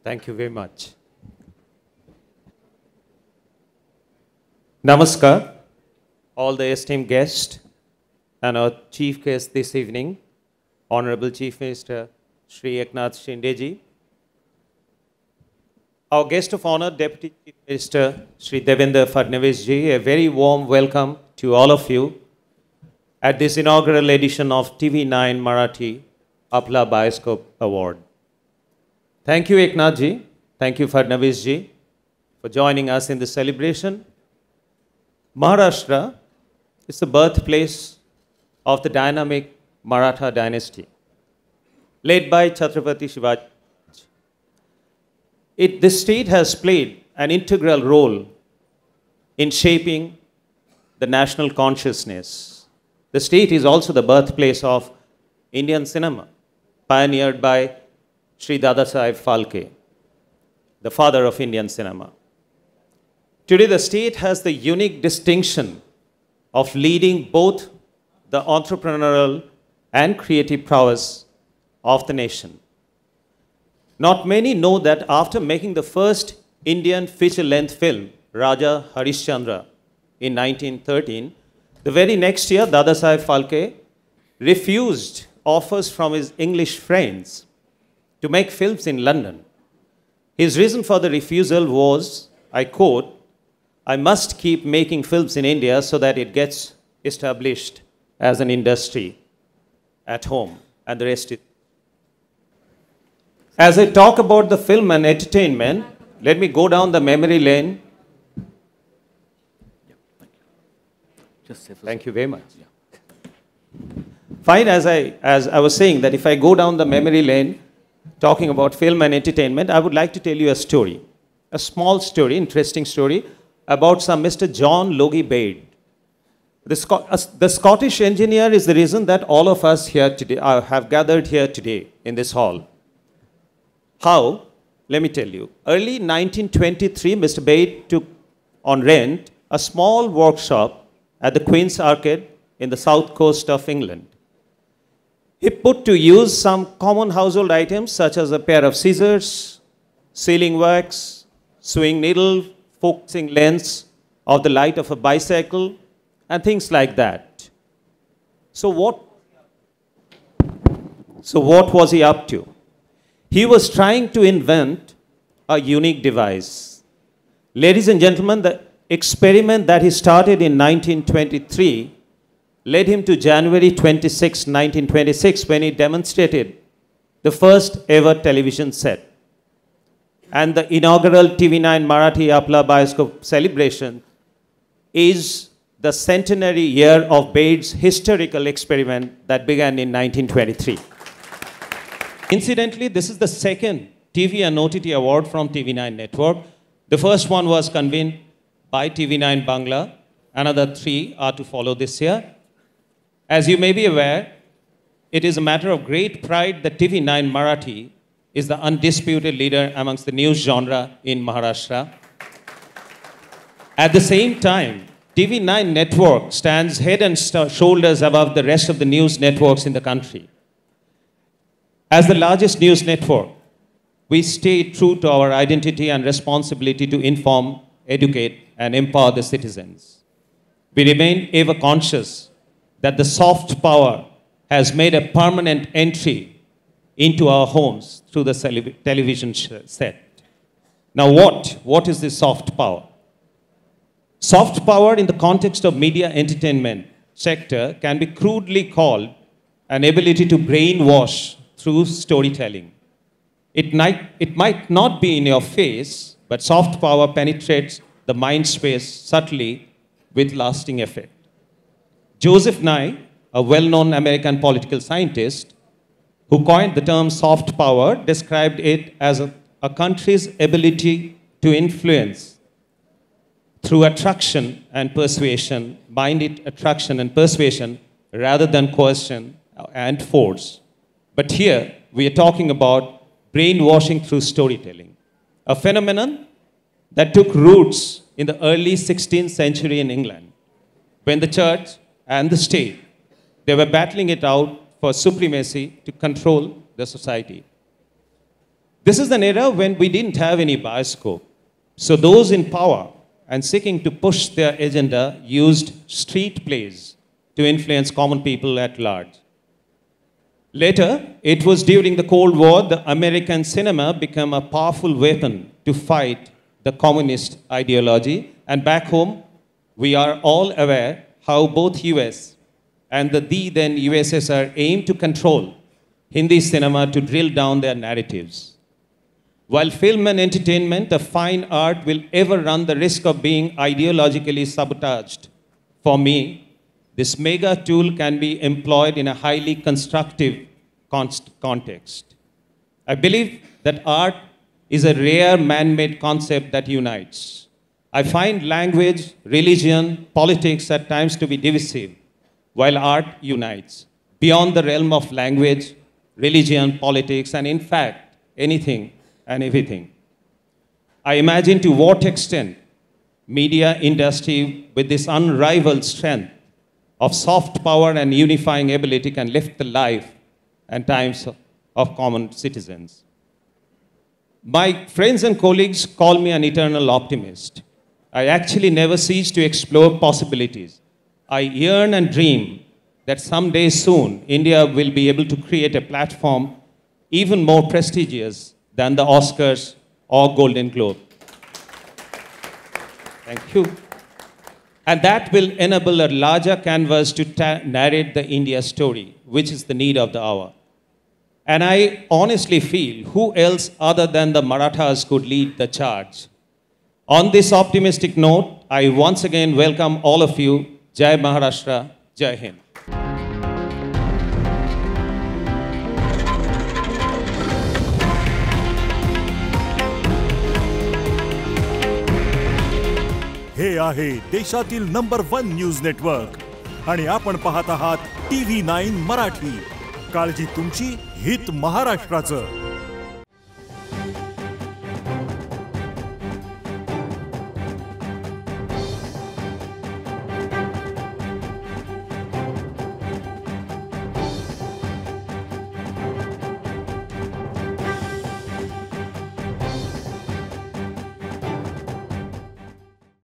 Thank you very much. Namaskar, all the esteemed guests and our chief guest this evening, Honorable Chief Minister Shri Eknath Shinde ji. Our guest of honor, Deputy Chief Minister Shri Devendra Fadnavis ji, a very warm welcome to all of you at this inaugural edition of TV9 Marathi Apla Bioscope Award. Thank you, Eknath ji. Thank you, Fadnavis ji, for joining us in this celebration. Maharashtra is the birthplace of the dynamic Maratha dynasty, led by Chhatrapati Shivaji. This state has played an integral role in shaping the national consciousness. The state is also the birthplace of Indian cinema, pioneered by Shri Dadasaheb Phalke, the father of Indian cinema. Today, the state has the unique distinction of leading both the entrepreneurial and creative prowess of the nation. Not many know that after making the first Indian feature-length film, Raja Harishchandra, in 1913, the very next year, Dadasaheb Phalke refused offers from his English friends to make films in London. His reason for the refusal was, I quote, "I must keep making films in India so that it gets established as an industry at home," and the rest is. As I talk about the film and entertainment, let me go down the memory lane. Thank you very much. Fine, as I was saying, that if I go down the memory lane, talking about film and entertainment, I would like to tell you a story, a small story, interesting story, about some Mr. John Logie Baird. The Scottish engineer is the reason that all of us here today have gathered here today in this hall. How? Let me tell you. Early 1923, Mr. Baird took on rent a small workshop at the Queen's Arcade in the south coast of England. He put to use some common household items such as a pair of scissors, sealing wax, sewing needle, focusing lens of the light of a bicycle, and things like that. So what was he up to? He was trying to invent a unique device. Ladies and gentlemen, the experiment that he started in 1923 led him to January 26, 1926, when he demonstrated the first ever television set. And the inaugural TV9 Marathi Apla Bioscope celebration is the centenary year of Baird's historical experiment that began in 1923. Incidentally, this is the second TV and OTT award from TV9 Network. The first one was convened by TV9 Bangla. Another 3 are to follow this year. As you may be aware, it is a matter of great pride that TV9 Marathi is the undisputed leader amongst the news genre in Maharashtra. At the same time, TV9 Network stands head and shoulders above the rest of the news networks in the country. As the largest news network, we stay true to our identity and responsibility to inform, educate, and empower the citizens. We remain ever conscious that the soft power has made a permanent entry into our homes through the television set. Now what is this soft power? Soft power in the context of media entertainment sector can be crudely called an ability to brainwash through storytelling. It might not be in your face, but soft power penetrates the mind space subtly with lasting effect. Joseph Nye, a well-known American political scientist who coined the term soft power, described it as a country's ability to influence through attraction and persuasion, mind-it attraction and persuasion, rather than coercion and force. But here, we are talking about brainwashing through storytelling, a phenomenon that took roots in the early 16th century in England, when the church and the state, they were battling it out for supremacy to control the society. This is an era when we didn't have any bioscope. So those in power and seeking to push their agenda used street plays to influence common people at large. Later, it was during the Cold War, the American cinema became a powerful weapon to fight the communist ideology. And back home, we are all aware how both US and the then USSR aimed to control Hindi cinema to drill down their narratives. While film and entertainment, a fine art, will ever run the risk of being ideologically sabotaged, for me, this mega tool can be employed in a highly constructive context. I believe that art is a rare man-made concept that unites. I find language, religion, politics at times to be divisive, while art unites beyond the realm of language, religion, politics, and in fact, anything and everything. I imagine to what extent media industry with this unrivaled strength of soft power and unifying ability can lift the life and times of common citizens. My friends and colleagues call me an eternal optimist. I actually never cease to explore possibilities. I yearn and dream that someday soon India will be able to create a platform even more prestigious than the Oscars or Golden Globe. Thank you. And that will enable a larger canvas to narrate the India story, which is the need of the hour. And I honestly feel who else other than the Marathas could lead the charge. On this optimistic note, I once again welcome all of you. Jai Maharashtra, Jai Hind. हे आहे देशातील number 1 news network आणि आपण पाहत आहात tv9 Marathi. काळजी तुमची, हित महाराष्ट्राचं.